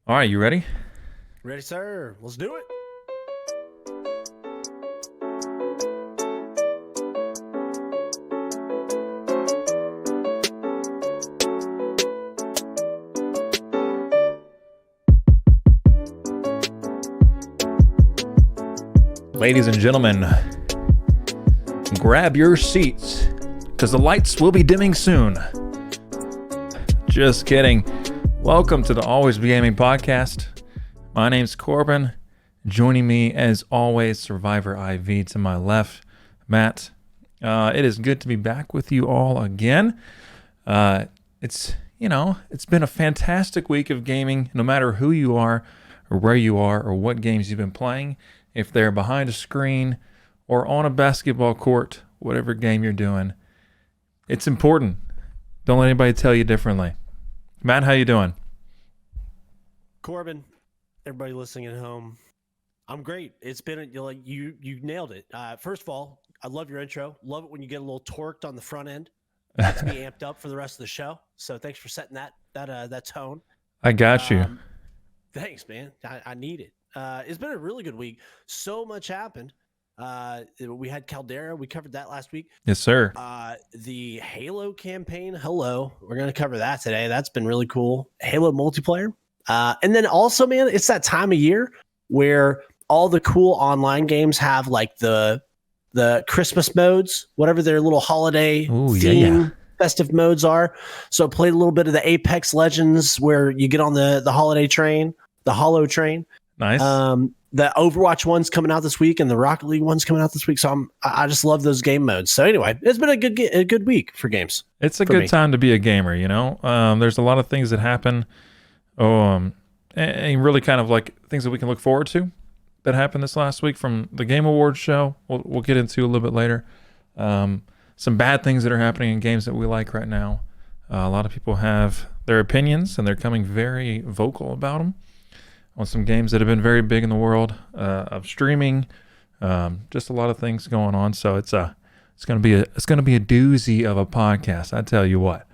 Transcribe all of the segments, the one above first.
All right, you ready? Ready, sir. Let's do it. Ladies and gentlemen, grab your seats because the lights will be dimming soon. Just kidding. Welcome to the Always Be Gaming podcast. My name's Corbin. Joining me as always, SurvivorIV to my left, Matt. It is good to be back with you all again. It's been a fantastic week of gaming, no matter who you are or where you are or what games you've been playing. If they're behind a screen or on a basketball court, whatever game you're doing, it's important. Don't let anybody tell you differently. Matt, how you doing? Corbin, everybody listening at home, I'm great. It's been you nailed it. First of all, I love your intro. Love it when you get a little torqued on the front end. Gets me amped up for the rest of the show. So thanks for setting that tone. I got you. Thanks, man. I need it. It's been a really good week. So much happened. We had Caldera. We covered that last week. Yes, sir. The Halo campaign. Hello. We're going to cover that today. That's been really cool. Halo multiplayer. And then also, man, it's that time of year where all the cool online games have like the Christmas modes, whatever their little holiday theme festive modes are. So I played a little bit of the Apex Legends where you get on the holiday train, the Holo train. Nice. The Overwatch one's coming out this week and the Rocket League one's coming out this week. So I just love those game modes. So anyway, it's been a good week for games. It's a good time to be a gamer, you know? There's a lot of things that happen. And really kind of like things that we can look forward to that happened this last week from the Game Awards show. We'll get into a little bit later. Some bad things that are happening in games that we like right now. A lot of people have their opinions and they're coming very vocal about them on some games that have been very big in the world of streaming. Just a lot of things going on. So it's gonna be a doozy of a podcast, I tell you what.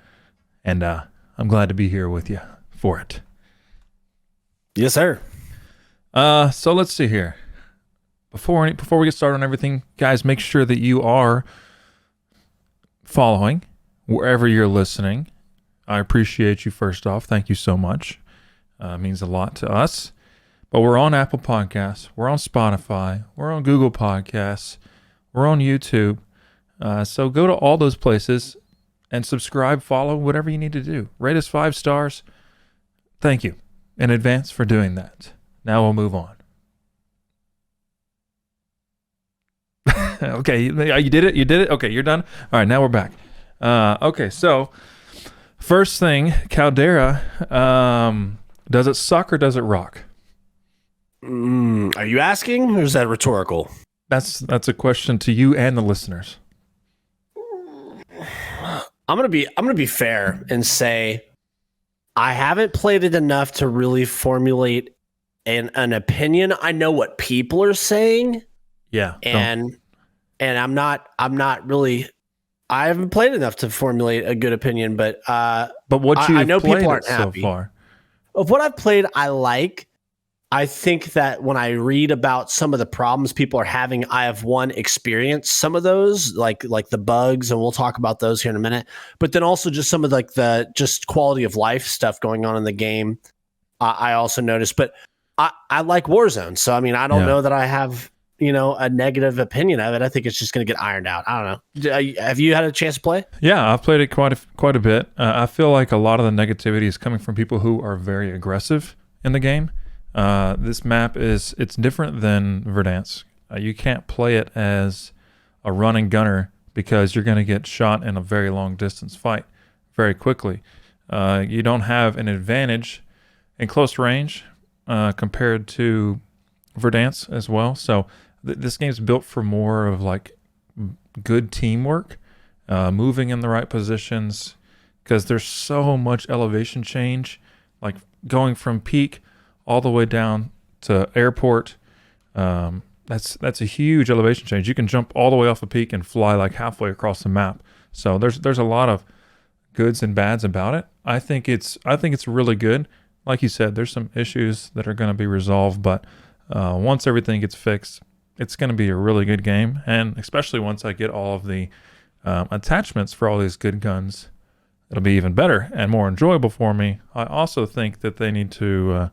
And I'm glad to be here with you for it. Yes, sir. So let's see here. Before we get started on everything, guys, make sure that you are following wherever you're listening. I appreciate you first off. Thank you so much. It means a lot to us. But we're on Apple Podcasts. We're on Spotify. We're on Google Podcasts. We're on YouTube. So go to all those places and subscribe, follow, whatever you need to do. Rate us 5 stars. Thank you in advance for doing that. Now we'll move on. Okay, you did it? You did it? Okay, you're done? All right, now we're back. Okay, so first thing, Caldera, does it suck or does it rock? Are you asking or is that rhetorical? That's a question to you and the listeners. I'm gonna be fair and say I haven't played it enough to really formulate an opinion. I know what people are saying. Yeah. And I'm not really, I haven't played enough to formulate a good opinion, but what you I know played people aren't so happy. far. Of what I've played, I think that when I read about some of the problems people are having, I have experienced some of those, like the bugs, and we'll talk about those here in a minute. But then also just some of the just quality of life stuff going on in the game. I also noticed, but I like Warzone, so I mean I don't know that I have a negative opinion of it. I think it's just going to get ironed out. I don't know. Have you had a chance to play? Yeah, I've played it quite a bit. I feel like a lot of the negativity is coming from people who are very aggressive in the game. This map it's different than Verdansk. You can't play it as a running gunner because you're going to get shot in a very long distance fight very quickly. You don't have an advantage in close range compared to Verdansk as well. So this game's built for more of like good teamwork, moving in the right positions, because there's so much elevation change, like going from peak all the way down to airport. That's a huge elevation change. You can jump all the way off a peak and fly like halfway across the map. So there's a lot of goods and bads about it. I think it's really good. like you said, there's some issues that are going to be resolved, but once everything gets fixed, it's going to be a really good game. And especially once I get all of the attachments for all these good guns, it'll be even better and more enjoyable for me. I also think that they need to,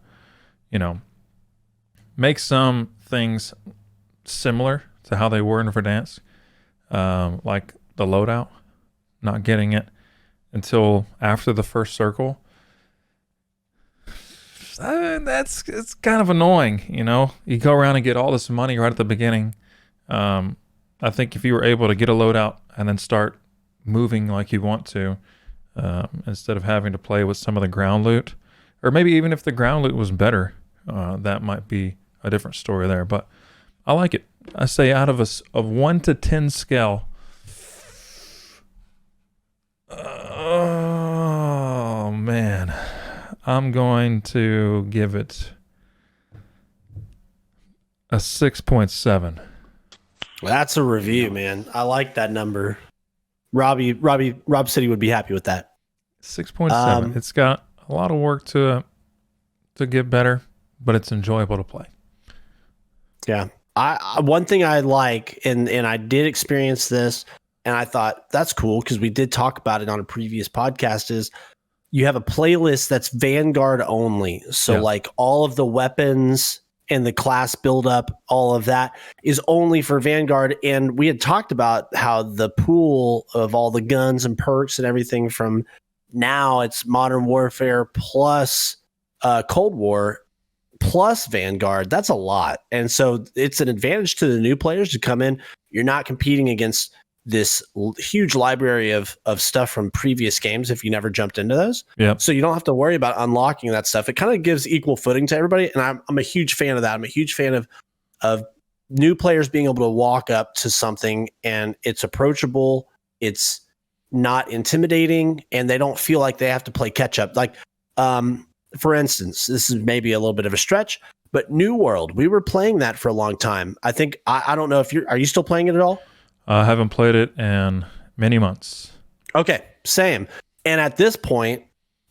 make some things similar to how they were in Verdansk, like the loadout, not getting it until after the first circle. It's kind of annoying, You go around and get all this money right at the beginning. I think if you were able to get a loadout and then start moving like you want to, instead of having to play with some of the ground loot, or maybe even if the ground loot was better, that might be a different story there. But I like it. I say out of a 1 to 10 scale. Oh man, I'm going to give it a 6.7. That's a review, man. I like that number. Rob said he would be happy with that. 6.7. It's got a lot of work to get better, but it's enjoyable to play. Yeah. One thing I like, and I did experience this, and I thought that's cool because we did talk about it on a previous podcast, is you have a playlist that's Vanguard only. So like all of the weapons and the class buildup, all of that is only for Vanguard. And we had talked about how the pool of all the guns and perks and everything from now it's Modern Warfare plus Cold War plus Vanguard. That's a lot. And so it's an advantage to the new players to come in. You're not competing against this huge library of stuff from previous games if you never jumped into those. Yeah. So you don't have to worry about unlocking that stuff. It kind of gives equal footing to everybody. And I'm a huge fan of that. I'm a huge fan of new players being able to walk up to something and it's approachable. It's not intimidating and they don't feel like they have to play catch up. Like, for instance, this is maybe a little bit of a stretch, but New World, we were playing that for a long time. I think, I don't know if are you still playing it at all? I haven't played it in many months. Okay, same. And at this point,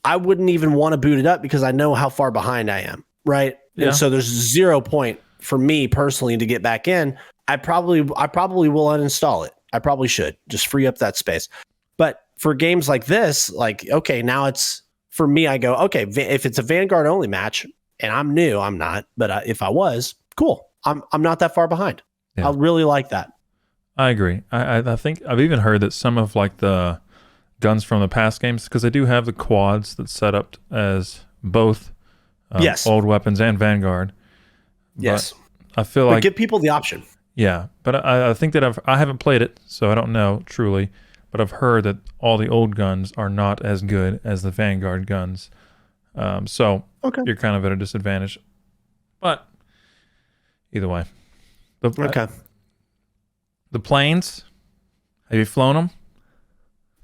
I wouldn't even want to boot it up because I know how far behind I am, right? Yeah. And so there's 0 point for me personally to get back in. I probably will uninstall it. I probably should just free up that space. But for games like this, like, okay, now it's, for me, I go, okay, if it's a Vanguard only match and I'm new, I'm not, but if I was, cool. I'm not that far behind. Yeah. I really like that. I agree. I think I've even heard that some of like the guns from the past games, because they do have the quads that's set up as both old weapons and Vanguard. Yes. But I feel like give people the option. Yeah, but I think that I haven't played it, so I don't know truly, but I've heard that all the old guns are not as good as the Vanguard guns. So you're kind of at a disadvantage. But either way. The planes, have you flown them?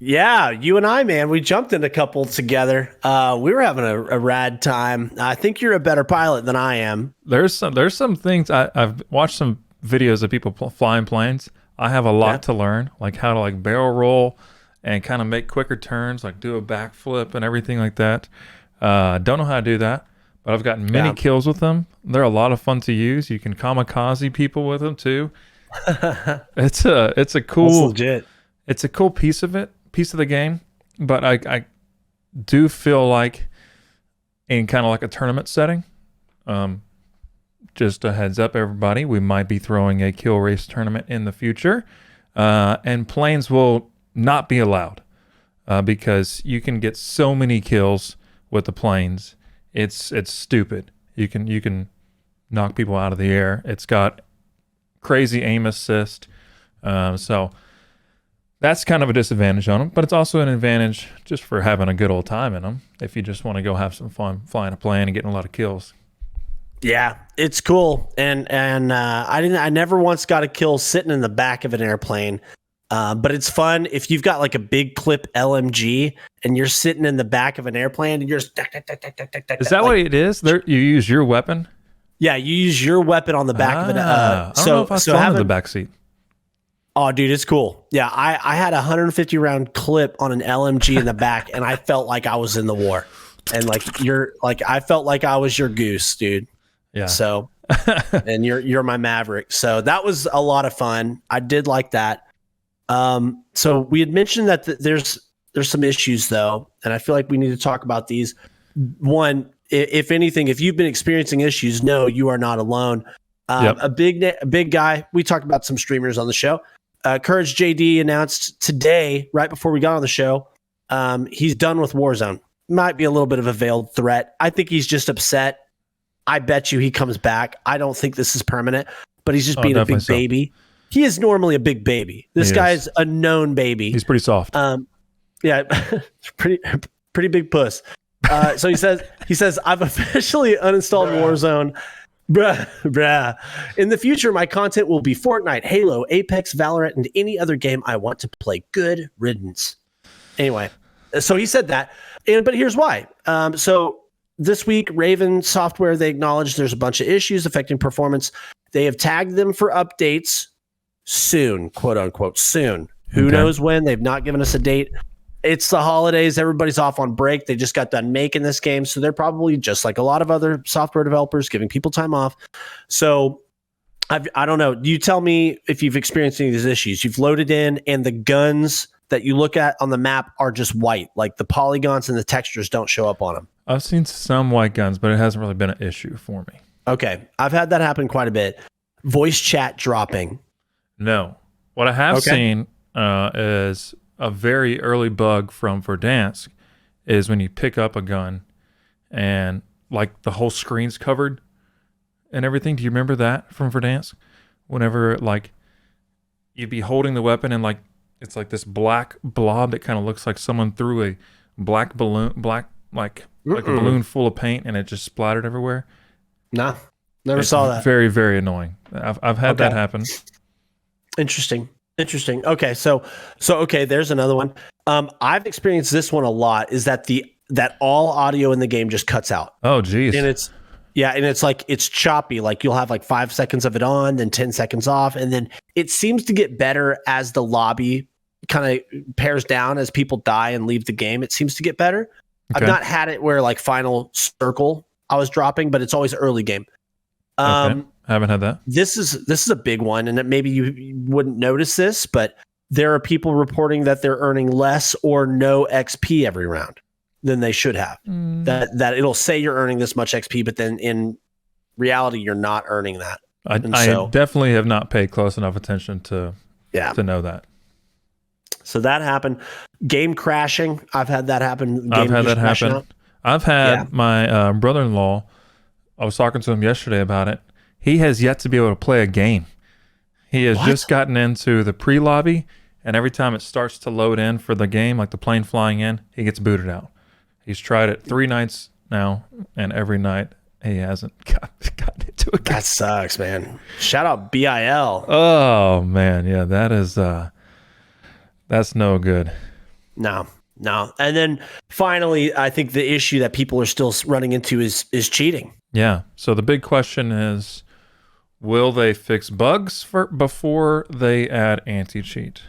Yeah, you and I, man, we jumped in a couple together. We were having a rad time. I think you're a better pilot than I am. There's some things I've watched some videos of people flying planes. I have a lot to learn, like how to like barrel roll and kind of make quicker turns, like do a backflip and everything like that. Don't know how to do that, but I've gotten many kills with them. They're a lot of fun to use. You can kamikaze people with them too. It's a cool, legit. It's a cool piece of the game, but I do feel like in kind of like a tournament setting, just a heads up everybody, we might be throwing a kill race tournament in the future, and planes will not be allowed, because you can get so many kills with the planes. It's stupid. You can knock people out of the air. It's got crazy aim assist, so that's kind of a disadvantage on them, but it's also an advantage just for having a good old time in them if you just want to go have some fun flying a plane and getting a lot of kills. Yeah, it's cool, and I never once got a kill sitting in the back of an airplane, but it's fun if you've got like a big clip LMG and you're sitting in the back of an airplane and you're just Is that what it is? You use your weapon? Yeah, you use your weapon on the back of it. I don't know if I saw in the back seat. Oh, dude, it's cool. Yeah, I had a 150 round clip on an LMG in the back, and I felt like I was in the war. and like you're like I felt like I was your goose, dude. Yeah. So, and you're my Maverick. So that was a lot of fun. I did like that. So we had mentioned that there's some issues though, and I feel like we need to talk about these. One, if anything, if you've been experiencing issues, no, you are not alone. A big guy. We talked about some streamers on the show. Courage JD announced today, right before we got on the show, he's done with Warzone. Might be a little bit of a veiled threat. I think he's just upset. I bet you he comes back. I don't think this is permanent, but he's just being a big baby. He is normally a big baby. This guy's a known baby. He's pretty soft. Yeah, pretty big puss. So he says, I've officially uninstalled Warzone. Bruh. In the future, my content will be Fortnite, Halo, Apex, Valorant, and any other game I want to play. Good riddance. Anyway, so he said that, but here's why. So this week, Raven Software, they acknowledged there's a bunch of issues affecting performance. They have tagged them for updates soon, quote unquote, soon. Who knows when? They've not given us a date. It's the holidays. Everybody's off on break. They just got done making this game. So they're probably just like a lot of other software developers giving people time off. So I don't know. You tell me if you've experienced any of these issues. You've loaded in and the guns that you look at on the map are just white. Like the polygons and the textures don't show up on them. I've seen some white guns, but it hasn't really been an issue for me. Okay. I've had that happen quite a bit. Voice chat dropping. No. What I have seen is a very early bug from Verdansk is when you pick up a gun and like the whole screen's covered and everything. Do you remember that from Verdansk? Whenever like you'd be holding the weapon and like it's like this black blob that kind of looks like someone threw a black balloon, like a balloon full of paint and it just splattered everywhere. Nah, never saw that. Very, very annoying. I've had that happen. Interesting. Okay, so okay, there's another one. I've experienced this one a lot. Is that that all audio in the game just cuts out? Oh, geez. And it's like it's choppy. Like you'll have like 5 seconds of it on, then 10 seconds off, and then it seems to get better as the lobby kind of pares down as people die and leave the game. It seems to get better. Okay. I've not had it where like final circle I was dropping, but it's always early game. Okay. I haven't had that. This is a big one, and maybe you wouldn't notice this, but there are people reporting that they're earning less or no XP every round than they should have. That it'll say you're earning this much XP, but then in reality, you're not earning that. I definitely have not paid close enough attention to know that. So that happened. Game crashing. I've had that happen. I've had that happen. I've had my brother-in-law. I was talking to him yesterday about it. He has yet to be able to play a game. He has just gotten into the pre-lobby, and every time it starts to load in for the game, like the plane flying in, he gets booted out. He's tried it 3 nights now, and every night he hasn't gotten into a game. That sucks, man. Shout out BIL. Oh, man. Yeah, that is... that's no good. No. And then finally, I think the issue that people are still running into is cheating. Yeah. So the big question is, will they fix bugs before they add anti-cheat?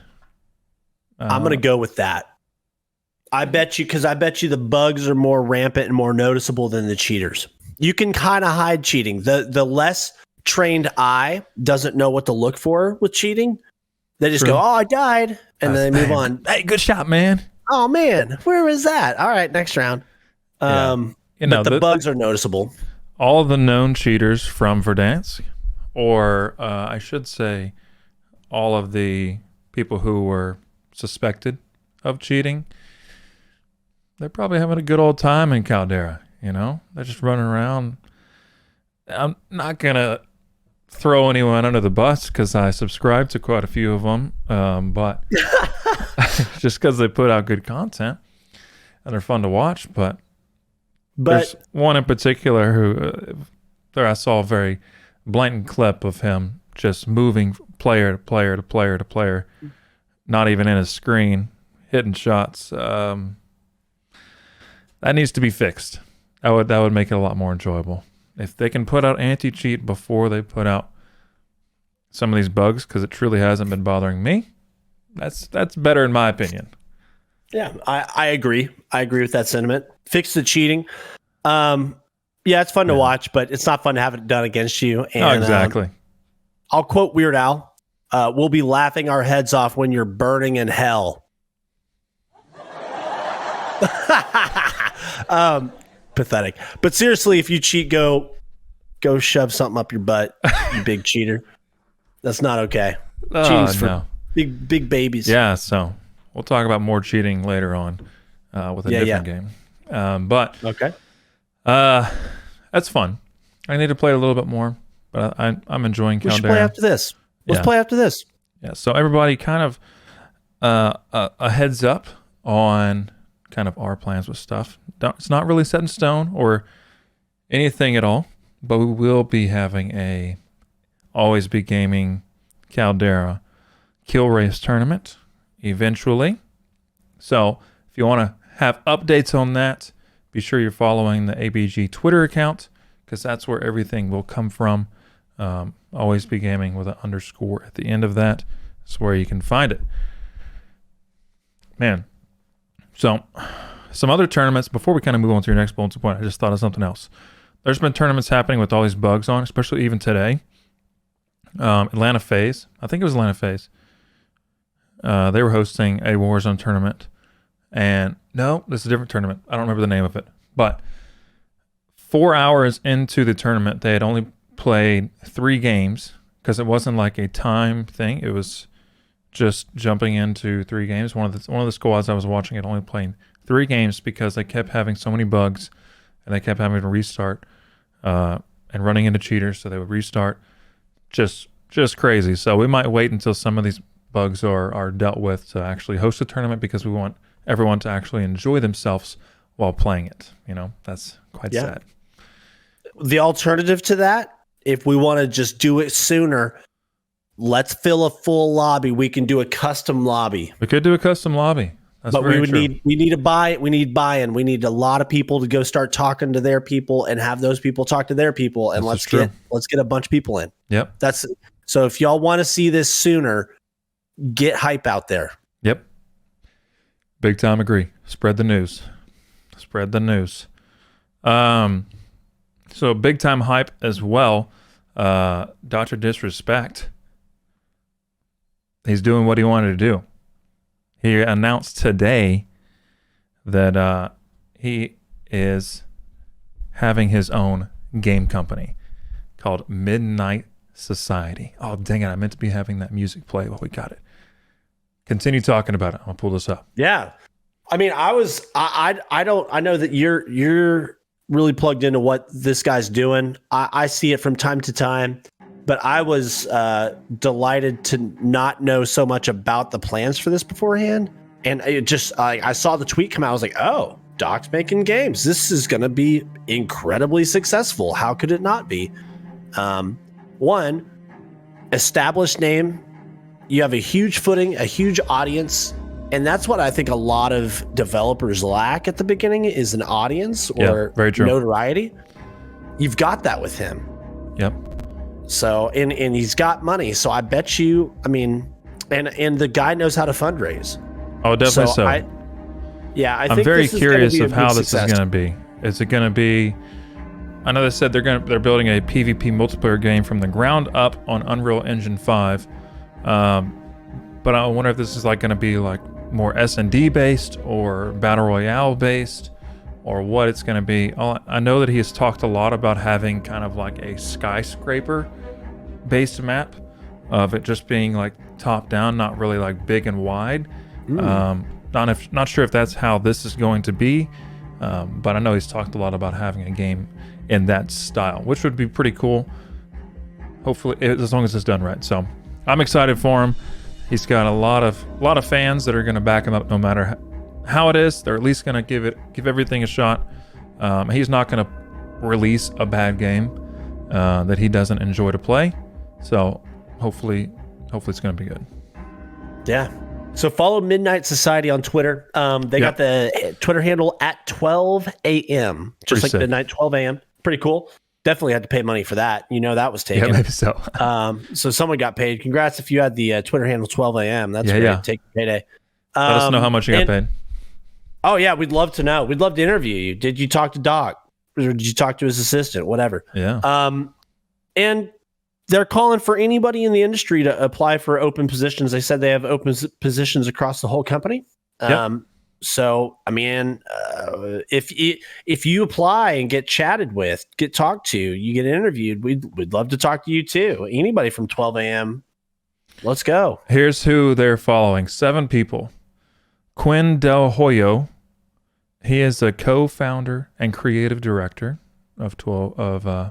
I'm going to go with that. I bet you the bugs are more rampant and more noticeable than the cheaters. You can kind of hide cheating. The less trained eye doesn't know what to look for with cheating. They just go, "Oh, I died," and then they move on. Hey, good shot, man. Oh man, where was that? All right, next round. But the bugs are noticeable. All of the known cheaters from Verdansk, or I should say, all of the people who were suspected of cheating, they're probably having a good old time in Caldera. They're just running around. I'm not gonna throw anyone under the bus because I subscribe to quite a few of them, but just because they put out good content and they're fun to watch. But there's one in particular who I saw a very blatant clip of him just moving player to player to player to player, not even in his screen, hitting shots. That needs to be fixed. That would make it a lot more enjoyable. If they can put out anti-cheat before they put out some of these bugs, because it truly hasn't been bothering me, that's better in my opinion. Yeah, I agree. I agree with that sentiment. Fix the cheating. Yeah, it's fun to watch, but it's not fun to have it done against you. And, Oh, exactly. I'll quote Weird Al. We'll be laughing our heads off when you're burning in hell. Pathetic. But seriously, if you cheat, go shove something up your butt, you big cheater. That's not okay. Cheating's for big babies. Yeah, so we'll talk about more cheating later on with a different game. But okay. That's fun. I need to play it a little bit more, but I'm enjoying Caldera. We should play after this. Let's play after this. Yeah, so everybody kind of a heads up on kind of our plans with stuff. It's not really set in stone or anything at all, but we will be having a Always Be Gaming Caldera Kill Race tournament eventually. So if you want to have updates on that, be sure you're following the ABG Twitter account because that's where everything will come from. Always Be Gaming with an underscore at the end of that. That's where you can find it. Man. So some other tournaments, before we kind of move on to your next bulletin point, I just thought of something else. There's been tournaments happening with all these bugs on, especially even today. Atlanta FaZe, I think it was Atlanta FaZe. They were hosting a Warzone tournament. And no, this is a different tournament. I don't remember the name of it. But 4 hours into the tournament, they had only played 3 games because it wasn't like a time thing. It was just jumping into 3 games. One of the squads I was watching had only played 3 games because they kept having so many bugs and they kept having to restart and running into cheaters, so they would restart. Just crazy. So we might wait until some of these bugs are dealt with to actually host a tournament because we want everyone to actually enjoy themselves while playing it. You know, that's quite sad. The alternative to that, if we want to just do it sooner, let's fill a full lobby. We can do a custom lobby. We could do a custom lobby. That's but we need buy-in. We need a lot of people to go start talking to their people and have those people talk to their people, and let's get a bunch of people in. Yep. So if y'all want to see this sooner, get hype out there. Yep. Big time agree. Spread the news. Spread the news. So big time hype as well. Dr. Disrespect. He's doing what he wanted to do. He announced today that he is having his own game company called Midnight Society. Oh, dang it. I meant to be having that music play while we got it. Continue talking about it. I'm going to pull this up. Yeah. I mean, I know that you're really plugged into what this guy's doing. I see it from time to time. But I was delighted to not know so much about the plans for this beforehand. And it just, I saw the tweet come out. I was like, oh, Doc's making games. This is going to be incredibly successful. How could it not be? One, established name. You have a huge footing, a huge audience. And that's what I think a lot of developers lack at the beginning is an audience or notoriety. You've got that with him. Yep. So, and he's got money. So I bet you, I mean, and the guy knows how to fundraise. Oh, definitely so. I I'm think very curious of how this success. is going to be. Is it going to be, I know they said they're building a PvP multiplayer game from the ground up on Unreal Engine 5. But I wonder if this is like going to be like more S&D based or Battle Royale based or what it's going to be. I know that he has talked a lot about having kind of like a skyscraper based map of it just being like top down, not really like big and wide. Not sure if that's how this is going to be, but I know he's talked a lot about having a game in that style, which would be pretty cool. Hopefully, as long as it's done right. So I'm excited for him. He's got a lot of fans that are going to back him up no matter how it is. They're at least going to give everything a shot. He's not going to release a bad game that he doesn't enjoy to play. So hopefully it's going to be good. Yeah. So follow Midnight Society on Twitter. They got the Twitter handle at 12 a.m. Just like midnight, 12 a.m. Pretty cool. Definitely had to pay money for that. You know that was taken. Yeah, maybe so. So someone got paid. Congrats if you had the Twitter handle 12 a.m. That's great. Take your payday. Let us know how much you got paid. Oh yeah, we'd love to know. We'd love to interview you. Did you talk to Doc, or did you talk to his assistant? Whatever. Yeah. And they're calling for anybody in the industry to apply for open positions. They said they have open positions across the whole company. Yep. So, I mean, if you apply and get chatted with, get talked to, you get interviewed, we'd love to talk to you too. Anybody from 12 a.m. Let's go. Here's who they're following. 7 people. Quinn Del Hoyo. He is a co-founder and creative director of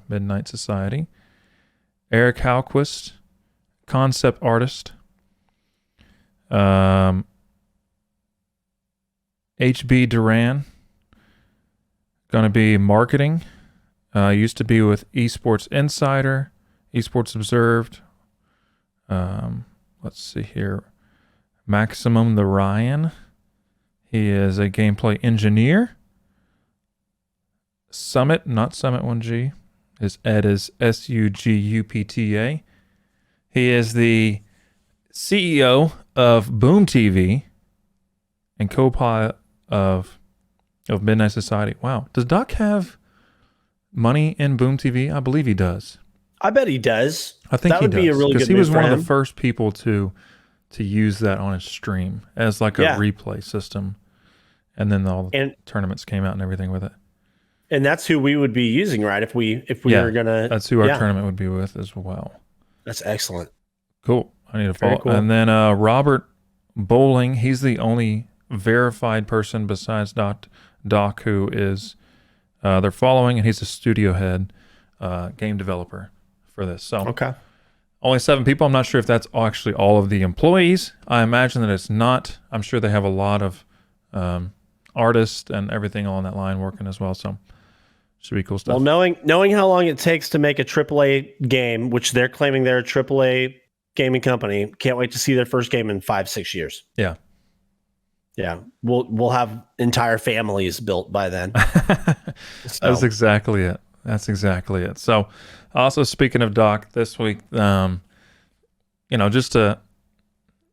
Midnight Society. Eric Halquist, concept artist. HB Duran, going to be marketing. Used to be with Esports Insider, Esports Observed. Let's see here. Maximum the Ryan. He is a gameplay engineer. Summit, not Summit 1G. His Ed is SUGUPTA. He is the CEO of Boom TV and co-pilot of Midnight Society. Wow. Does Doc have money in Boom TV? I believe he does. I bet he does. I think that he would does. be a really good Because he was move for one him. of the first people to use that on his stream as like a replay system. And then all the tournaments came out and everything with it. And that's who we would be using, right? If we were gonna. That's who our tournament would be with as well. That's excellent. Cool. I need to follow. Cool. And then Robert Bowling. He's the only verified person besides Doc who is they're following, and he's a studio head, game developer for this. So okay. Only 7 people. I'm not sure if that's actually all of the employees. I imagine that it's not. I'm sure they have a lot of artists and everything along that line working as well. So should be cool stuff. Well, knowing how long it takes to make a AAA game, which they're claiming they're a AAA gaming company, can't wait to see their first game in 5-6 years. Yeah. Yeah. We'll have entire families built by then. That's exactly it. That's exactly it. So also speaking of Doc this week, I'm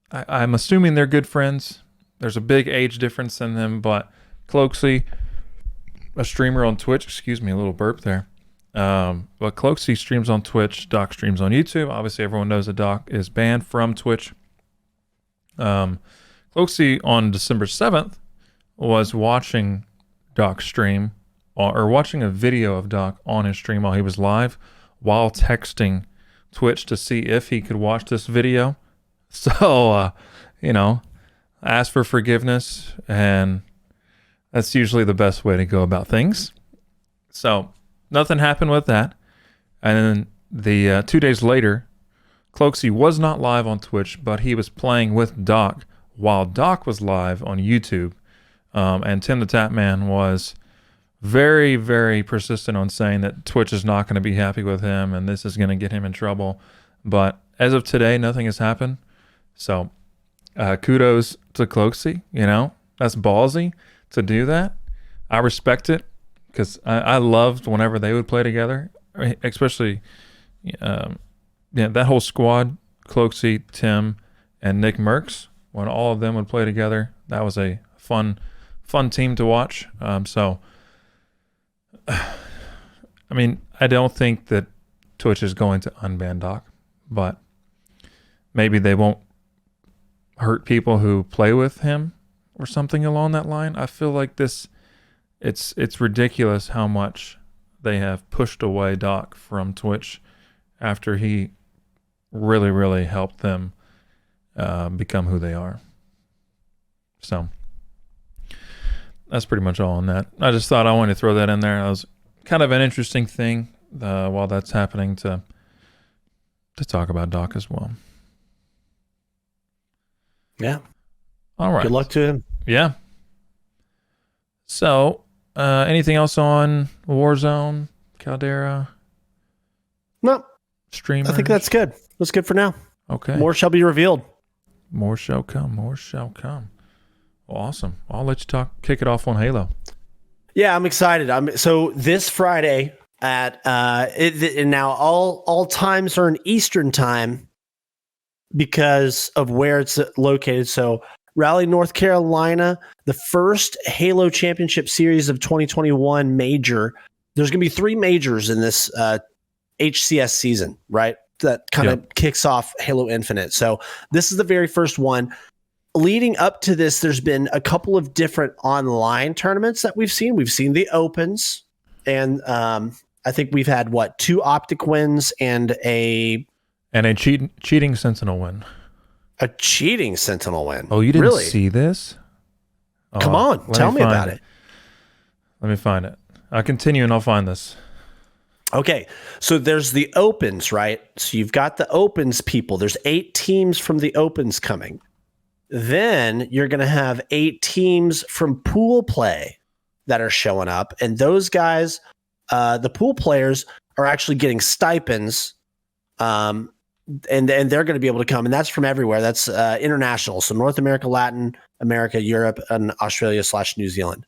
assuming they're good friends. There's a big age difference in them, but Cloakzy, a streamer on Twitch, excuse me, a little burp there. But Cloakzy streams on Twitch, Doc streams on YouTube. Obviously, everyone knows that Doc is banned from Twitch. Cloakzy on December 7th was watching Doc stream, or watching a video of Doc on his stream while he was live, while texting Twitch to see if he could watch this video. So, ask for forgiveness, and that's usually the best way to go about things. So nothing happened with that. And then 2 days later, Cloakzy was not live on Twitch, but he was playing with Doc while Doc was live on YouTube. And Tim the Tapman was very, very persistent on saying that Twitch is not going to be happy with him and this is going to get him in trouble. But as of today, nothing has happened. So kudos to Cloakzy. That's ballsy to do that. I respect it because I loved whenever they would play together, especially that whole squad, Cloakzy, Tim, and Nick Merckx. When all of them would play together, that was a fun team to watch. So, I mean, I don't think that Twitch is going to unban Doc, but maybe they won't hurt people who play with him or something along that line. I feel like it's ridiculous how much they have pushed away Doc from Twitch after he really, really helped them become who they are. So that's pretty much all on that. I just thought I wanted to throw that in there. That was kind of an interesting thing while that's happening to talk about Doc as well. Yeah. All right. Good luck to him. Yeah. So, anything else on Warzone, Caldera? No. Streamers? I think that's good. That's good for now. Okay. More shall be revealed. More shall come. More shall come. Well, awesome. I'll let you kick it off on Halo. Yeah, I'm excited. So this Friday at and now all times are in Eastern time because of where it's located. So Raleigh, North Carolina, the first Halo Championship Series of 2021 major. There's going to be 3 majors in this HCS season, right? That kind of kicks off Halo Infinite. So this is the very first one. Leading up to this, there's been a couple of different online tournaments that we've seen. We've seen the Opens, and I think we've had, 2 Optic wins and a cheating Sentinel win. A cheating Sentinel win. Oh, you didn't see this? Come on, tell me about it. Let me find it. I'll continue and I'll find this. Okay, so there's the Opens, right? So you've got the Opens people. There's 8 teams from the Opens coming. Then you're going to have 8 teams from pool play that are showing up. And those guys, the pool players, are actually getting stipends. And they're going to be able to come. And that's from everywhere. That's international. So North America, Latin America, Europe, and Australia/New Zealand.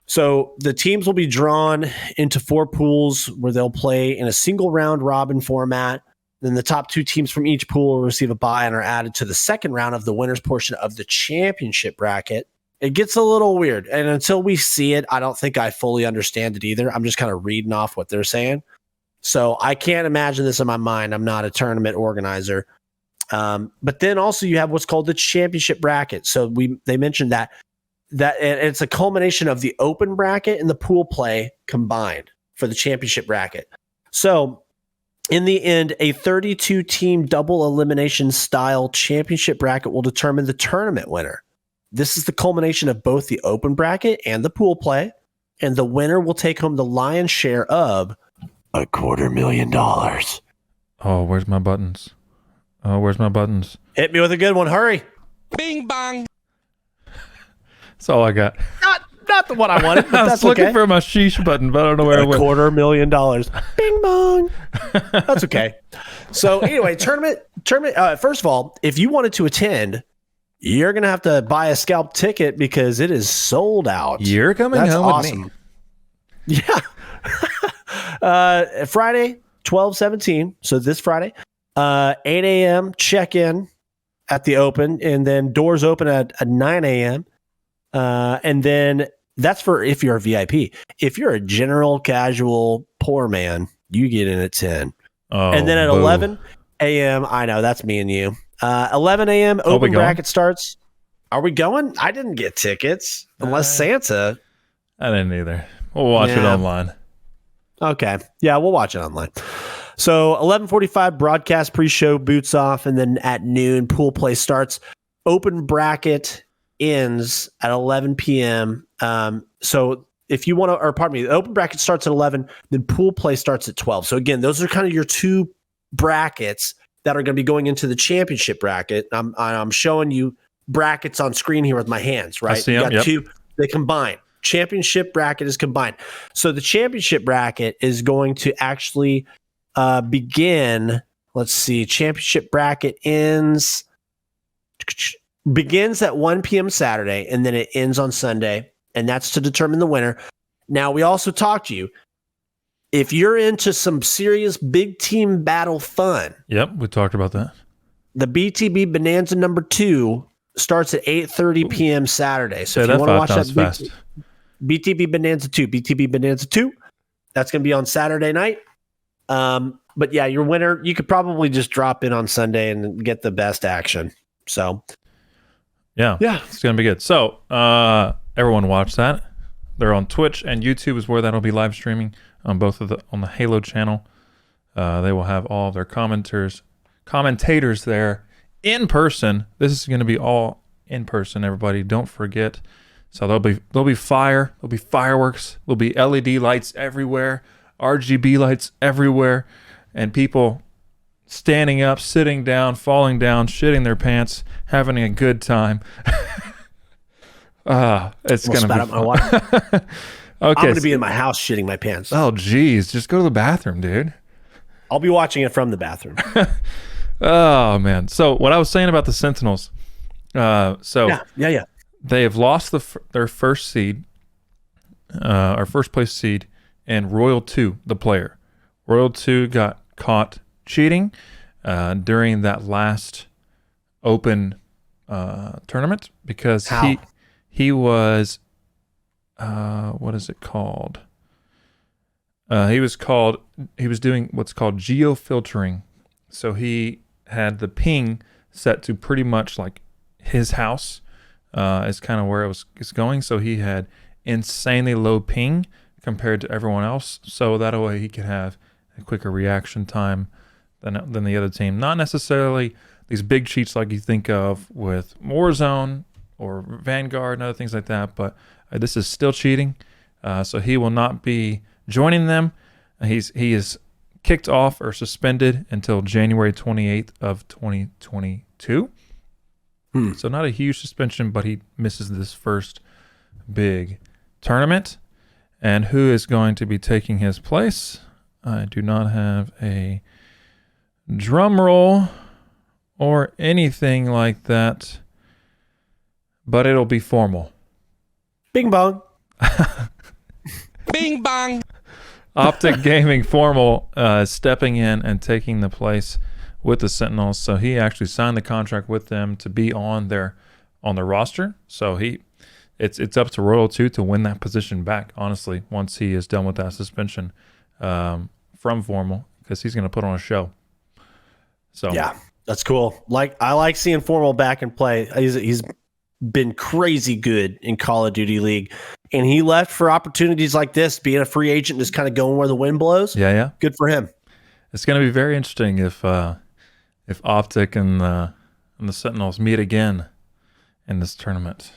So the teams will be drawn into 4 pools where they'll play in a single round robin format. Then the top 2 teams from each pool will receive a bye and are added to the second round of the winners portion of the championship bracket. It gets a little weird. And until we see it, I don't think I fully understand it either. I'm just kind of reading off what they're saying. So I can't imagine this in my mind. I'm not a tournament organizer. But then also you have what's called the championship bracket. So they mentioned that it's a culmination of the open bracket and the pool play combined for the championship bracket. So in the end, a 32-team double elimination style championship bracket will determine the tournament winner. This is the culmination of both the open bracket and the pool play, and the winner will take home the lion's share of $250,000. Oh, where's my buttons? Hit me with a good one. Hurry. Bing bong. That's all I got. Not the one I wanted, but I was that's looking okay. for my sheesh button, but I don't know where it went. $250,000. Bing bong. That's okay. So anyway, tournament. First of all, if you wanted to attend, you're going to have to buy a scalp ticket because it is sold out. You're coming That's home awesome. With me. Yeah. Friday, 12/17. So this Friday, 8 a.m. check-in at the Open, and then doors open at 9 a.m. And then that's for if you're a VIP. If you're a general, casual, poor man, you get in at 10. Oh, and then at 11 a.m., I know, that's me and you. 11 a.m., open bracket starts. Are we going? I didn't get tickets, unless Santa. I didn't either. We'll watch it online. Okay. Yeah, we'll watch it online. So 11:45 broadcast pre-show boots off, and then at noon, pool play starts. Open bracket ends at 11 p.m. So if you want to, or pardon me, the open bracket starts at 11, then pool play starts at 12. So again, those are kind of your 2 brackets that are going to be going into the championship bracket. I'm showing you brackets on screen here with my hands, right? I see them, you got 2, they combine. Championship bracket is combined. So the championship bracket is going to actually begin. Let's see. Championship bracket begins at 1 p.m. Saturday, and then it ends on Sunday, and that's to determine the winner. Now, we also talked to you. If you're into some serious big team battle fun. Yep, we talked about that. The BTB Bonanza number 2 starts at 8:30 p.m. Saturday. So if you want to watch that fast. BTB Bonanza 2, that's going to be on Saturday night. But yeah, your winner, you could probably just drop in on Sunday and get the best action. So yeah, it's going to be good. So everyone watch that. They're on Twitch and YouTube is where that'll be live streaming on both of on the Halo channel. They will have all of their commentators there in person. This is going to be all in person, everybody. Don't forget. So there'll be fire, there'll be fireworks, there'll be LED lights everywhere, RGB lights everywhere, and people standing up, sitting down, falling down, shitting their pants, having a good time. It's going to be fun. Okay, I'm going to be in my house shitting my pants. Oh, geez. Just go to the bathroom, dude. I'll be watching it from the bathroom. Oh, man. So what I was saying about the Sentinels. Yeah. They have lost their first seed, or first place seed, and Royal 2, the player. Royal 2 got caught cheating during that last open tournament because How? he was what is it called? He was doing what's called geofiltering. So he had the ping set to pretty much like his house is kind of where it's going. So he had insanely low ping compared to everyone else. So that way he could have a quicker reaction time than the other team. Not necessarily these big cheats like you think of with Warzone or Vanguard and other things like that, but this is still cheating. So he will not be joining them. He is kicked off or suspended until January 28th of 2022. So not a huge suspension, but he misses this first big tournament. And who is going to be taking his place? I do not have a drum roll or anything like that, but it'll be formal. Bing bong. Bing bong. Optic Gaming Formal stepping in and taking the place with the Sentinels. So he actually signed the contract with them to be on their roster. So it's up to Royal 2 to win that position back, honestly, once he is done with that suspension from Formal, because he's going to put on a show. So yeah, that's cool. I like seeing Formal back in play. He's been crazy good in Call of Duty League, and he left for opportunities like this, being a free agent, just kind of going where the wind blows. Yeah. Good for him. It's going to be very interesting if Optic and the Sentinels meet again in this tournament.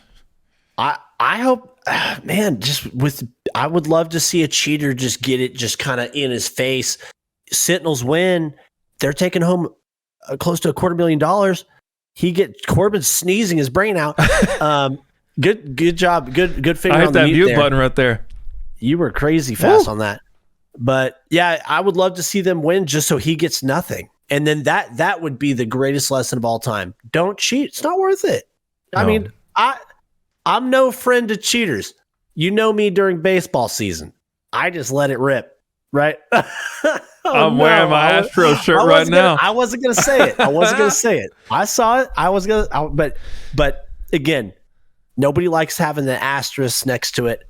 I hope, man, I would love to see a cheater just get it just kind of in his face. Sentinels win. They're taking home close to $250,000. Corbin's sneezing his brain out. Good job. Good finger I on the hit that mute there. button right there. You were crazy fast on that. But yeah, I would love to see them win just so he gets nothing. And then that would be the greatest lesson of all time. Don't cheat. It's not worth it. I mean, I'm no friend to cheaters. You know me during baseball season. I just let it rip, right? I'm wearing my Astro shirt right now. I wasn't going to say it. I saw it. But again, nobody likes having the asterisk next to it.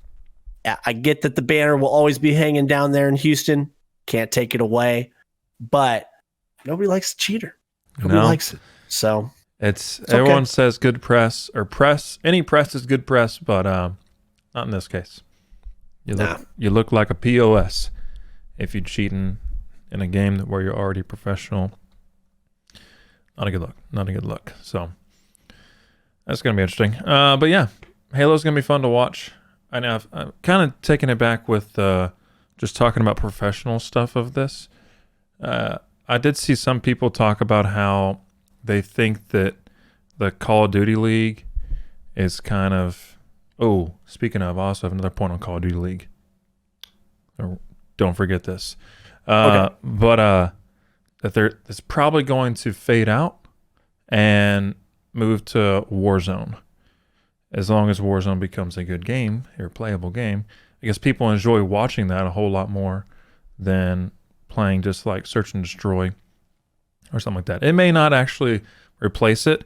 I get that the banner will always be hanging down there in Houston. Can't take it away. But nobody likes a cheater. Nobody likes it. So it's everyone says good press or press. Any press is good press, but not in this case. You look like a POS if you're cheating in a game where you're already professional. Not a good look. So that's gonna be interesting. But yeah, Halo's gonna be fun to watch. I know I'm kind of taking it back with just talking about professional stuff of this. I did see some people talk about how they think that the Call of Duty League is kind of... Oh, speaking of, I also have another point on Call of Duty League. Don't forget this. Okay. But that it's probably going to fade out and move to Warzone. As long as Warzone becomes a good game, or a playable game, I guess people enjoy watching that a whole lot more than playing just like Search and Destroy or something like that. It may not actually replace it,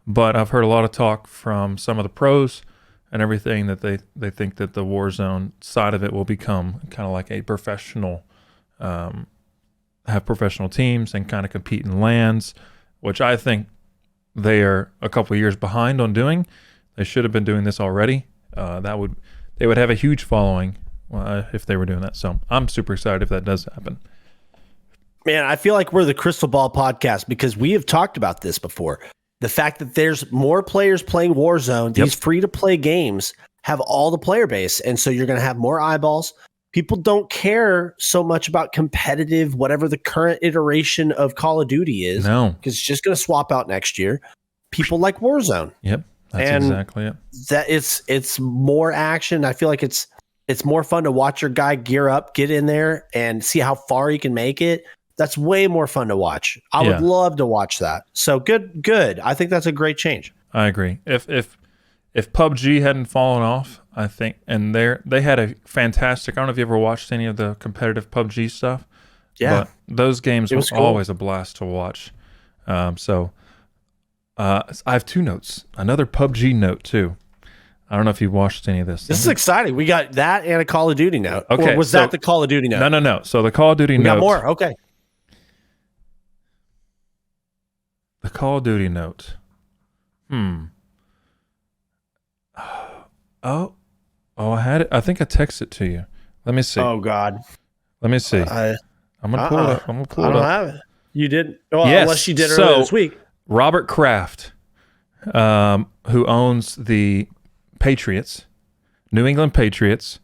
but I've heard a lot of talk from some of the pros and everything that they think that the Warzone side of it will become kind of like a professional, have professional teams and kind of compete in LANs, which I think they are a couple of years behind on doing. They should have been doing this already. They would have a huge following if they were doing that. So I'm super excited if that does happen. Man, I feel like we're the Crystal Ball podcast because we have talked about this before. The fact that there's more players playing Warzone, these free-to-play games have all the player base, and so you're going to have more eyeballs. People don't care so much about competitive, whatever the current iteration of Call of Duty is, because it's just going to swap out next year. People like Warzone. Yep. That's exactly it. That it's more action. I feel like it's more fun to watch your guy gear up, get in there, and see how far he can make it. That's way more fun to watch. I would love to watch that. So good. I think that's a great change. I agree. If PUBG hadn't fallen off, I think, and they had a fantastic. I don't know if you ever watched any of the competitive PUBG stuff. Yeah, but those games were always a blast to watch. So I have two notes. Another PUBG note too. I don't know if you watched any of this. This is exciting. We got that and a Call of Duty note. Okay, Or was that the Call of Duty note? No. So the Call of Duty We note. got more. Okay. The Call of Duty note. Oh, I had it. I think I texted it to you. Let me see. Oh God. Let me see. I'm gonna pull it up. I'm gonna pull it up. I don't have it. You did? Well, Yes. unless you did earlier this week. Robert Kraft, who owns the Patriots, New England Patriots,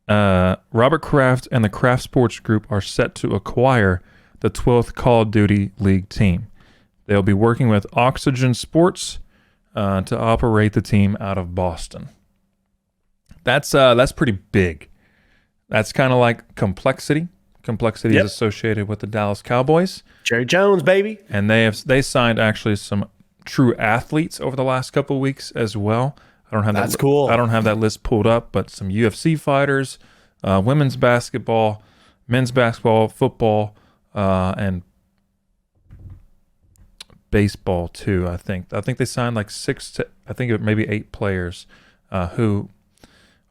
Robert Kraft and the Kraft Sports Group are set to acquire the 12th Call of Duty League team. They'll be working with Oxygen Sports to operate the team out of Boston. That's pretty big. That's kind of like Complexity. Complexity is associated with the Dallas Cowboys. Jerry Jones, baby. And they signed actually some true athletes over the last couple of weeks as well. I don't have That's cool. I don't have that list pulled up, but some UFC fighters, women's basketball, men's basketball, football, and baseball too. I think they signed like 8 players who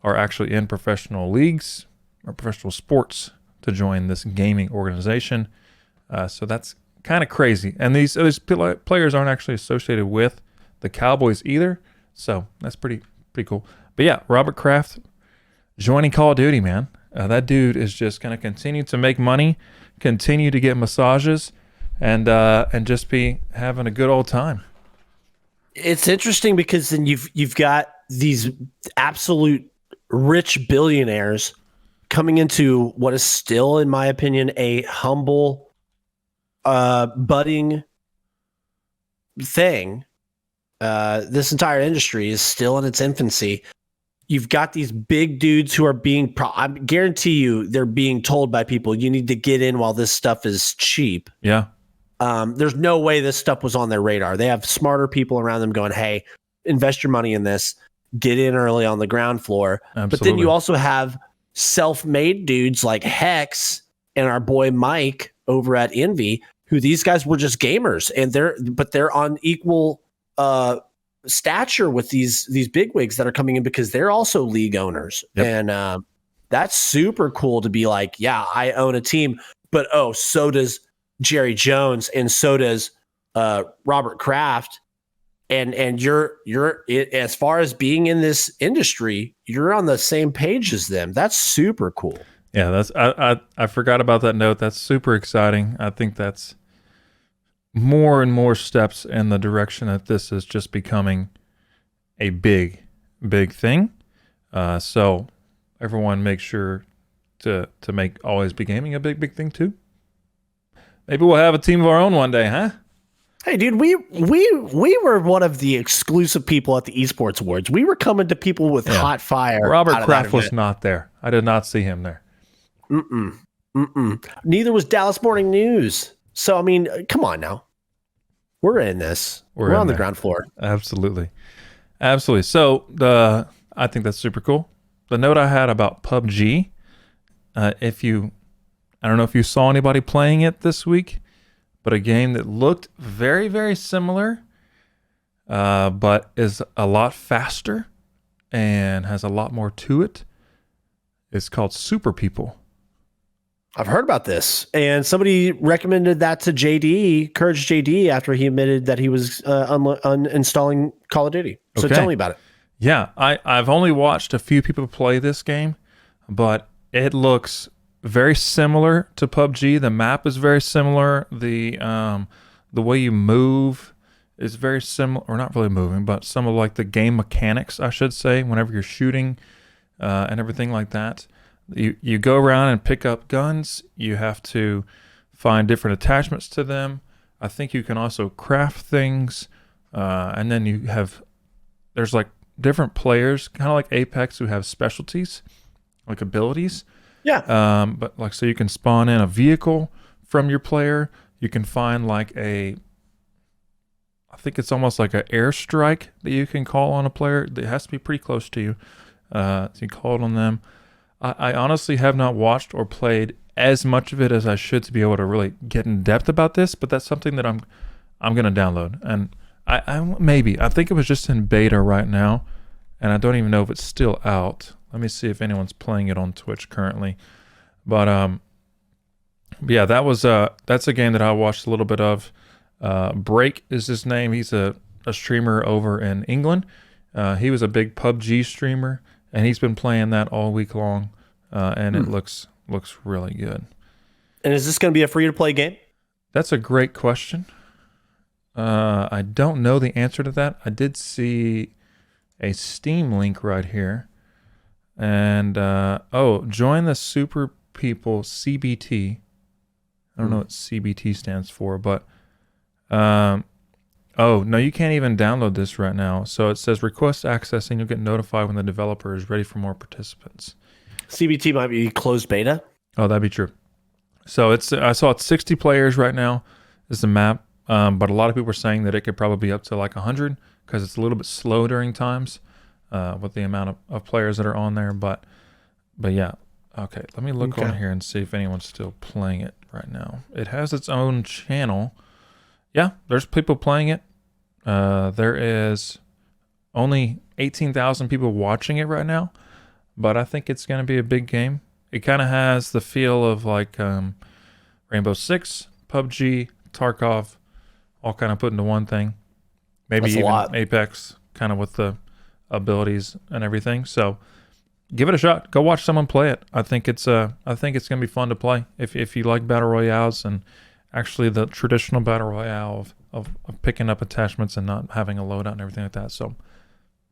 are actually in professional leagues or professional sports to join this gaming organization. So that's kind of crazy. And these players aren't actually associated with the Cowboys either. So that's pretty cool. But yeah, Robert Kraft joining Call of Duty, man. That dude is just going to continue to make money, continue to get massages, and just be having a good old time. It's interesting because then you've got these absolute rich billionaires coming into what is still, in my opinion, a humble, budding thing. This entire industry is still in its infancy. You've got these big dudes who are I guarantee you they're being told by people, you need to get in while this stuff is cheap. Yeah. There's no way this stuff was on their radar. They have smarter people around them going, hey, invest your money in this, get in early on the ground floor. Absolutely. But then you also have self-made dudes like Hex and our boy Mike over at Envy, who these guys were just gamers, and they're on equal stature with these bigwigs that are coming in because they're also league owners. Yep. And that's super cool to be like, yeah, I own a team, but so does Jerry Jones, and so does Robert Kraft. And you're as far as being in this industry, you're on the same page as them. That's super cool. Yeah, that's I forgot about that note. That's super exciting. I think that's more and more steps in the direction that this is just becoming a big thing. So everyone make sure to make Always Be Gaming a big thing too. Maybe we'll have a team of our own one day, huh? Hey, dude, we were one of the exclusive people at the Esports Awards. We were coming to people with hot fire. Robert Kraft was not there. I did not see him there. Neither was Dallas Morning News. So, I mean, come on now. We're in this. We're on the ground floor. Absolutely. So, I think that's super cool. The note I had about PUBG, I don't know if you saw anybody playing it this week, but a game that looked very, very similar, but is a lot faster and has a lot more to it. It's called Super People. I've heard about this, and somebody recommended that to JD, Courage JD, after he admitted that he was uninstalling Call of Duty. So tell me about it. Yeah, I've only watched a few people play this game, but it looks very similar to PUBG. The map is very similar. The way you move is very similar, or not really moving, but some of like the game mechanics, I should say, whenever you're shooting and everything like that. You go around and pick up guns. You have to find different attachments to them. I think you can also craft things, and then there's like different players, kind of like Apex, who have specialties, like abilities. Yeah. But like, so you can spawn in a vehicle from your player. You can find like I think it's almost like an airstrike that you can call on a player. It has to be pretty close to you. So you call it on them. I honestly have not watched or played as much of it as I should to be able to really get in depth about this, but that's something that I'm going to download. And I think it was just in beta right now, and I don't even know if it's still out. Let me see if anyone's playing it on Twitch currently. But yeah, that's a game that I watched a little bit of. Break is his name. He's a streamer over in England. He was a big PUBG streamer, and he's been playing that all week long, and it looks really good. And is this going to be a free-to-play game? That's a great question. I don't know the answer to that. I did see a Steam link right here. And, join the Super People CBT. I don't know what CBT stands for, but, no, you can't even download this right now. So it says request access and you'll get notified when the developer is ready for more participants. CBT might be closed beta. Oh, that'd be true. So I saw it's 60 players right now is the map. But a lot of people are saying that it could probably be up to like 100 because it's a little bit slow during times with the amount of players that are on there. But yeah. Okay, let me look on here and see if anyone's still playing it right now. It has its own channel. Yeah, there's people playing it. There is only 18,000 people watching it right now, but I think it's going to be a big game. It kind of has the feel of like Rainbow Six, PUBG, Tarkov, all kind of put into one thing. Maybe That's even Apex, kind of with the abilities and everything. So give it a shot. Go watch someone play it. I think it's gonna be fun to play if you like battle royales and actually the traditional battle royale of picking up attachments and not having a loadout and everything like that. So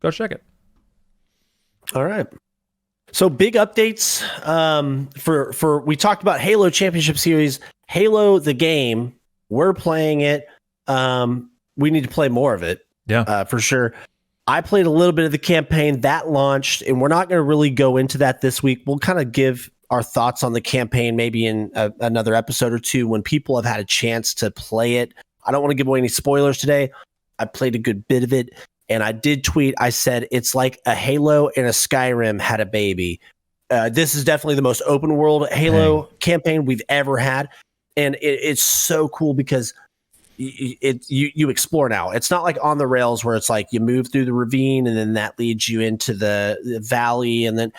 go check it. All right. So big updates for we talked about Halo Championship Series, Halo the game. We're playing it. We need to play more of it. Yeah, for sure. I played a little bit of the campaign that launched, and we're not going to really go into that this week. We'll kind of give our thoughts on the campaign maybe in another episode or two when people have had a chance to play it. I don't want to give away any spoilers today. I played a good bit of it, and I did tweet. I said it's like a Halo and a Skyrim had a baby. This is definitely the most open world Halo campaign we've ever had, and it's so cool because you explore now. It's not like on the rails where it's like you move through the ravine and then that leads you into the valley, and then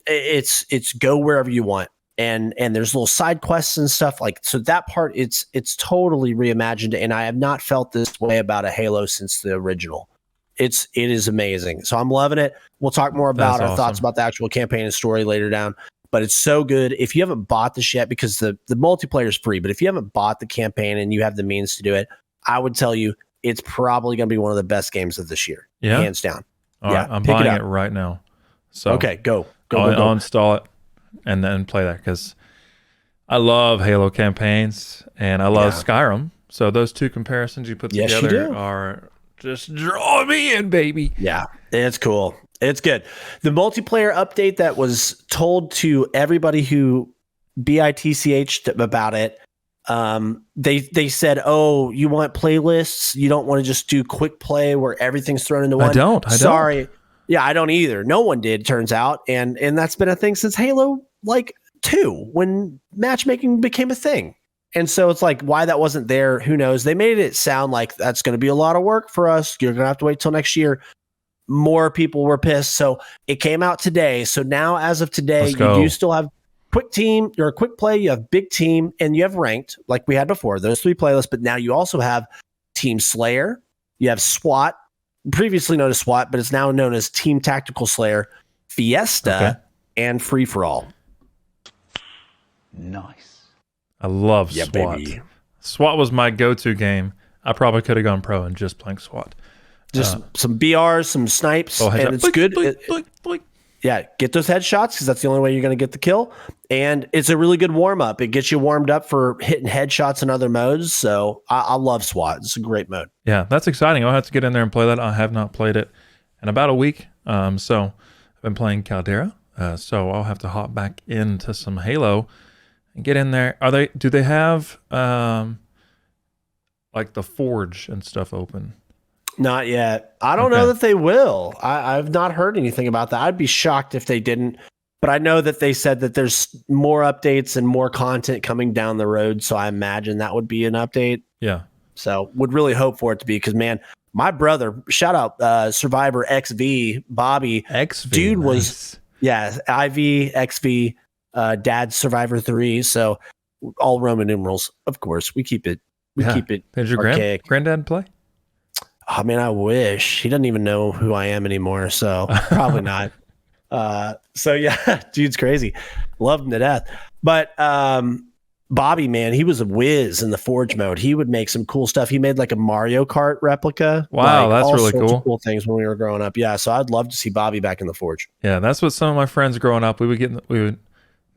it's go wherever you want. And there's little side quests and stuff like so. That part it's totally reimagined, and I have not felt this way about a Halo since the original. It is amazing. So I'm loving it. We'll talk more about our thoughts about the actual campaign and story later down. But it's so good. If you haven't bought this yet, because the multiplayer is free, but if you haven't bought the campaign and you have the means to do it, I would tell you it's probably going to be one of the best games of this year. Yeah, hands down. All right, I'm buying it right now. So okay, go. I'll install it and then play that because I love Halo campaigns and I love Skyrim. So those two comparisons you put together are just drawing me in, baby. Yeah, it's cool. It's good. The multiplayer update that was told to everybody who BITCH'd about it, they said, "Oh, you want playlists? You don't want to just do quick play where everything's thrown into one." I don't. Sorry. Yeah, I don't either. No one did, turns out, and that's been a thing since Halo 2 when matchmaking became a thing. And so it's like why that wasn't there, who knows? They made it sound like that's going to be a lot of work for us. You're going to have to wait till next year. More people were pissed. So it came out today. So now as of today, you do still have quick team, you're a quick play, you have big team, and you have ranked like we had before, those three playlists. But now you also have Team Slayer, you have SWAT, previously known as SWAT, but it's now known as Team Tactical Slayer, Fiesta, and Free For All. Nice. I love SWAT. Baby. SWAT was my go-to game. I probably could have gone pro and just playing SWAT. Just some BRs, some snipes, and it's good. Yeah, get those headshots because that's the only way you're going to get the kill. And it's a really good warm-up. It gets you warmed up for hitting headshots in other modes. So I love SWAT. It's a great mode. Yeah, that's exciting. I'll have to get in there and play that. I have not played it in about a week. So I've been playing Caldera. So I'll have to hop back into some Halo and get in there. Do they have like the Forge and stuff open? Not yet. I don't know that they will. I've not heard anything about that. I'd be shocked if they didn't. But I know that they said that there's more updates and more content coming down the road. So I imagine that would be an update. Yeah. So would really hope for it to be because, man, My brother, shout out Survivor XV, Bobby. XV, dude nice. was, yeah, IV, XV, Dad's Survivor 3. So all Roman numerals, of course. We keep it. Did your archaic. granddad play? I mean, I wish. He doesn't even know who I am anymore, so probably not. So yeah, dude's crazy. Loved him to death. But Bobby, man, he was a whiz in the Forge mode. He would make some cool stuff. He made like a Mario Kart replica. Wow, like, that's really cool. Cool things when we were growing up. Yeah, so I'd love to see Bobby back in the Forge. Yeah, that's what some of my friends growing up. We would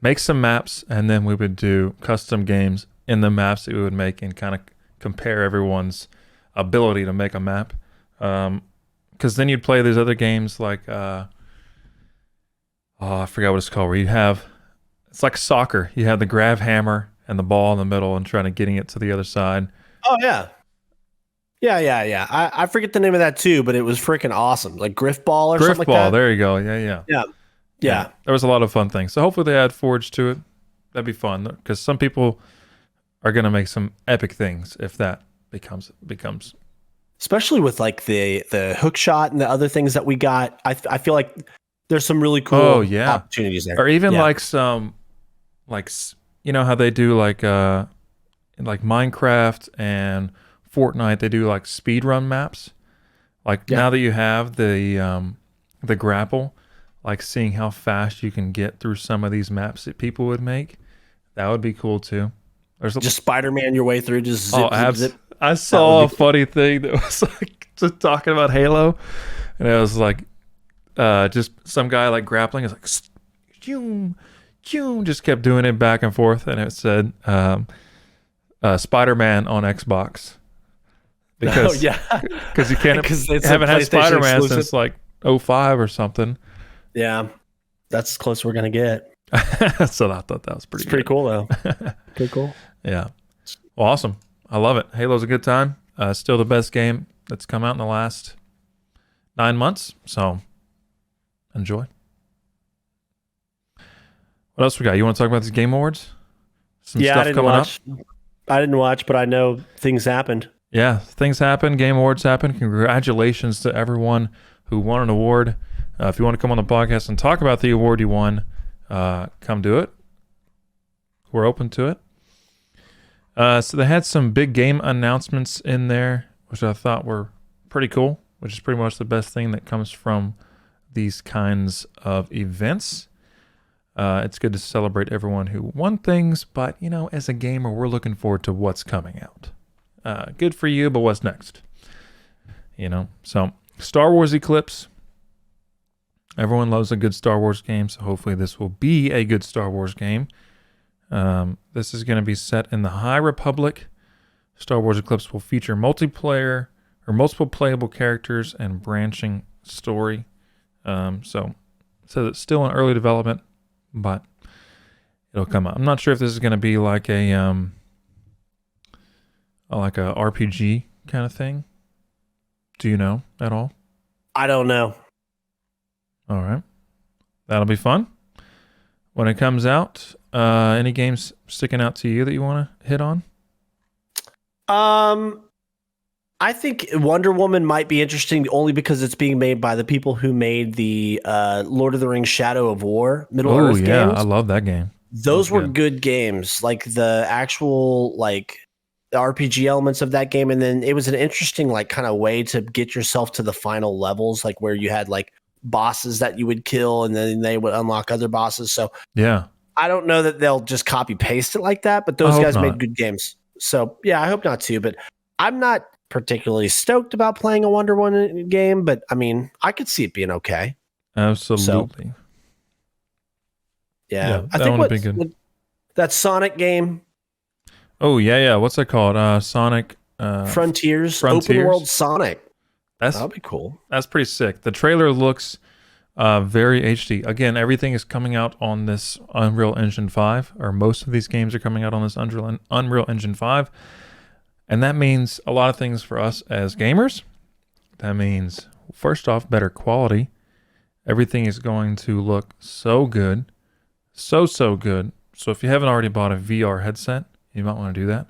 make some maps, and then we would do custom games in the maps that we would make, and kind of compare everyone's ability to make a map. Because then you'd play these other games like I forgot what it's called, where it's like soccer. You have the grab hammer and the ball in the middle and trying to getting it to the other side. Oh yeah. Yeah. I forget the name of that too, but it was freaking awesome. Like Griff Ball or something like that. There you go. Yeah. There was a lot of fun things. So hopefully they add Forge to it. That'd be fun, because some people are going to make some epic things if that becomes especially with like the hook shot and the other things that we got. I feel like there's some really cool opportunities there. Or even like some, like, you know how they do like Minecraft and Fortnite, they do like speed run maps. Like now that you have the grapple, like seeing how fast you can get through some of these maps that people would make, that would be cool too. There's just Spider-Man your way through, just zip. I saw a funny thing that was like just talking about Halo, and it was like just some guy like grappling. It's like just kept doing it back and forth, and it said Spider-Man on Xbox, because you can't haven't had Spider-Man exclusive since like 05 or something. Yeah, that's as close as we're gonna get. So I thought that was pretty cool though. Pretty cool. Yeah. Well, awesome. I love it. Halo's a good time. Still the best game that's come out in the last 9 months. So enjoy. What else we got? You want to talk about these Game Awards? Some stuff coming up? I didn't watch, but I know things happened. Yeah, things happen. Game Awards happen. Congratulations to everyone who won an award. If you want to come on the podcast and talk about the award you won, come do it. We're open to it. So they had some big game announcements in there, which I thought were pretty cool, which is pretty much the best thing that comes from these kinds of events. It's good to celebrate everyone who won things, but, you know, as a gamer, we're looking forward to what's coming out. Good for you, but what's next? You know, so Star Wars Eclipse. Everyone loves a good Star Wars game, so hopefully this will be a good Star Wars game. This is going to be set in the High Republic. Star Wars Eclipse will feature multiplayer or multiple playable characters and branching story. So it's still in early development, but it'll come out. I'm not sure if this is going to be like a RPG kind of thing. Do you know at all? I don't know. All right. That'll be fun. When it comes out, any games sticking out to you that you want to hit on? I think Wonder Woman might be interesting only because it's being made by the people who made the Lord of the Rings Shadow of War Middle-earth games. Oh, yeah. I love that game. Those were good games. Like the actual RPG elements of that game. And then it was an interesting kind of way to get yourself to the final levels, like where you had bosses that you would kill and then they would unlock other bosses. So yeah, I don't know that they'll just copy paste it like that, but those guys made good games. So yeah, I hope not too, but I'm not particularly stoked about playing a Wonder Woman game, but I mean, I could see it being okay. Absolutely. So, yeah, I think that Sonic game. Oh yeah. What's that called? Sonic Frontiers. Open world Sonic. That'd be cool. That's pretty sick. The trailer looks very HD. Again, everything is coming out on this Unreal Engine 5, or most of these games are coming out on this Unreal Engine 5. And that means a lot of things for us as gamers. That means, first off, better quality. Everything is going to look so good. So good. So if you haven't already bought a VR headset, you might want to do that.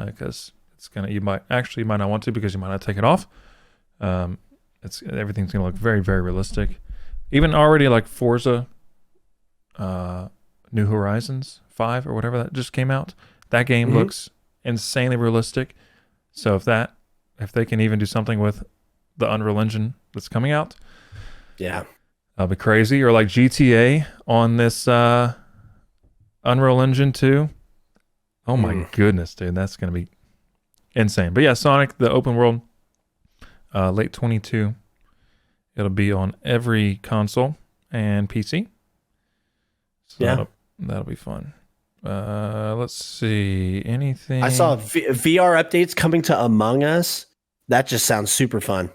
Because you might not want to, because you might not take it off. Everything's gonna look very, very realistic. Even already like Forza, New Horizons 5 or whatever that just came out. That game looks insanely realistic. So if they can even do something with the Unreal Engine that's coming out, yeah, that'll be crazy. Or like GTA on this Unreal Engine 2. Oh my goodness, dude, that's gonna be insane. But yeah, Sonic the open world, late 22. It'll be on every console and PC. So yeah, that'll be fun. Let's see. Anything? I saw VR updates coming to Among Us. That just sounds super fun.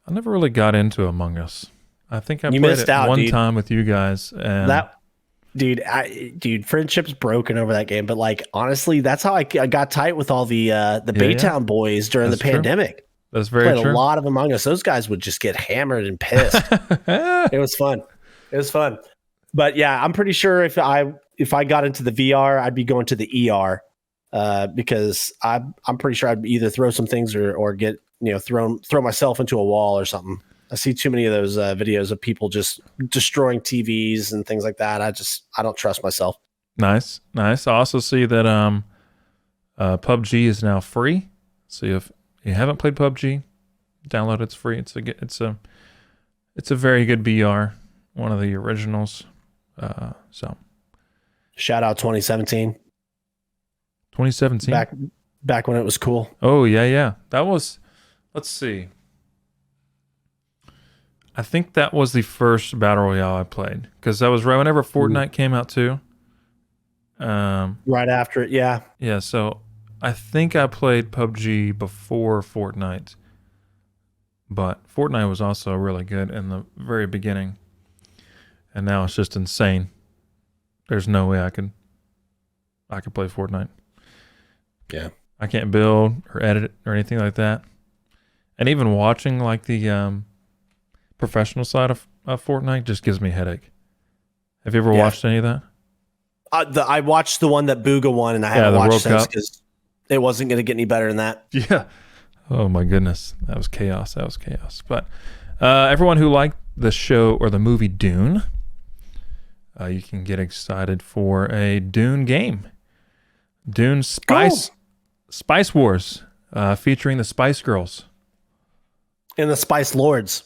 I never really got into Among Us. I think I You played missed it out, one dude. time with you guys, and Dude, friendship's broken over that game. But like, honestly, that's how I got tight with all the Baytown boys during That's the pandemic. that's very Played true. a lot of Among Us. Those guys would just get hammered and pissed. It was fun. But yeah, I'm pretty sure if I got into the VR, I'd be going to the ER, because I'm pretty sure I'd either throw some things or get throw myself into a wall or something. I see too many of those videos of people just destroying TVs and things like that. I don't trust myself. Nice. I also see that PUBG is now free. So if you haven't played PUBG, download it. It's free. It's a very good VR, one of the originals. So Shout out 2017. 2017. Back when it was cool. Oh yeah. That was. Let's see. I think that was the first battle royale I played, because that was right whenever Fortnite came out too. Right after it, yeah. Yeah, so I think I played PUBG before Fortnite, but Fortnite was also really good in the very beginning, and now it's just insane. There's no way I could play Fortnite. Yeah. I can't build or edit or anything like that. And even watching like the professional side of Fortnite just gives me a headache. Have you ever watched any of that? I watched the one that Booga won, and I haven't watched since because it wasn't going to get any better than that. Yeah. Oh my goodness, that was chaos. But everyone who liked the show or the movie Dune, you can get excited for a Dune game. Dune Spice Wars, featuring the Spice Girls And the Spice Lords.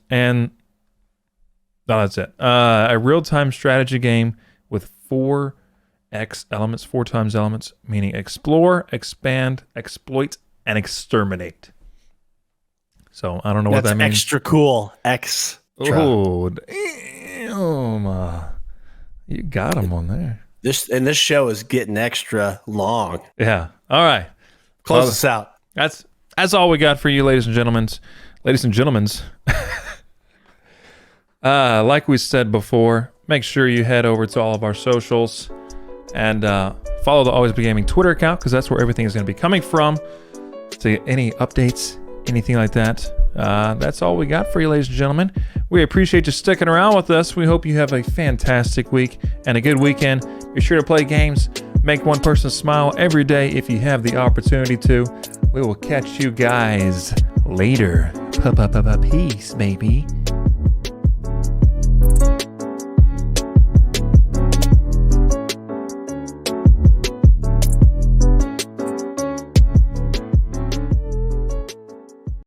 And that's it. A real-time strategy game with 4x elements, 4 times elements, meaning explore, expand, exploit, and exterminate. So I don't know what that means. Extra cool. Extra. Oh, damn. You got him on there. This show is getting extra long. Yeah. All right. Close us out. That's all we got for you, ladies and gentlemen. Like we said before, make sure you head over to all of our socials and follow the Always Be Gaming Twitter account, because that's where everything is going to be coming from. So any updates, anything like that, that's all we got for you, ladies and gentlemen. We appreciate you sticking around with us. We hope you have a fantastic week and a good weekend. Be sure to play games, make one person smile every day if you have the opportunity to. We will catch you guys later. Peace, baby.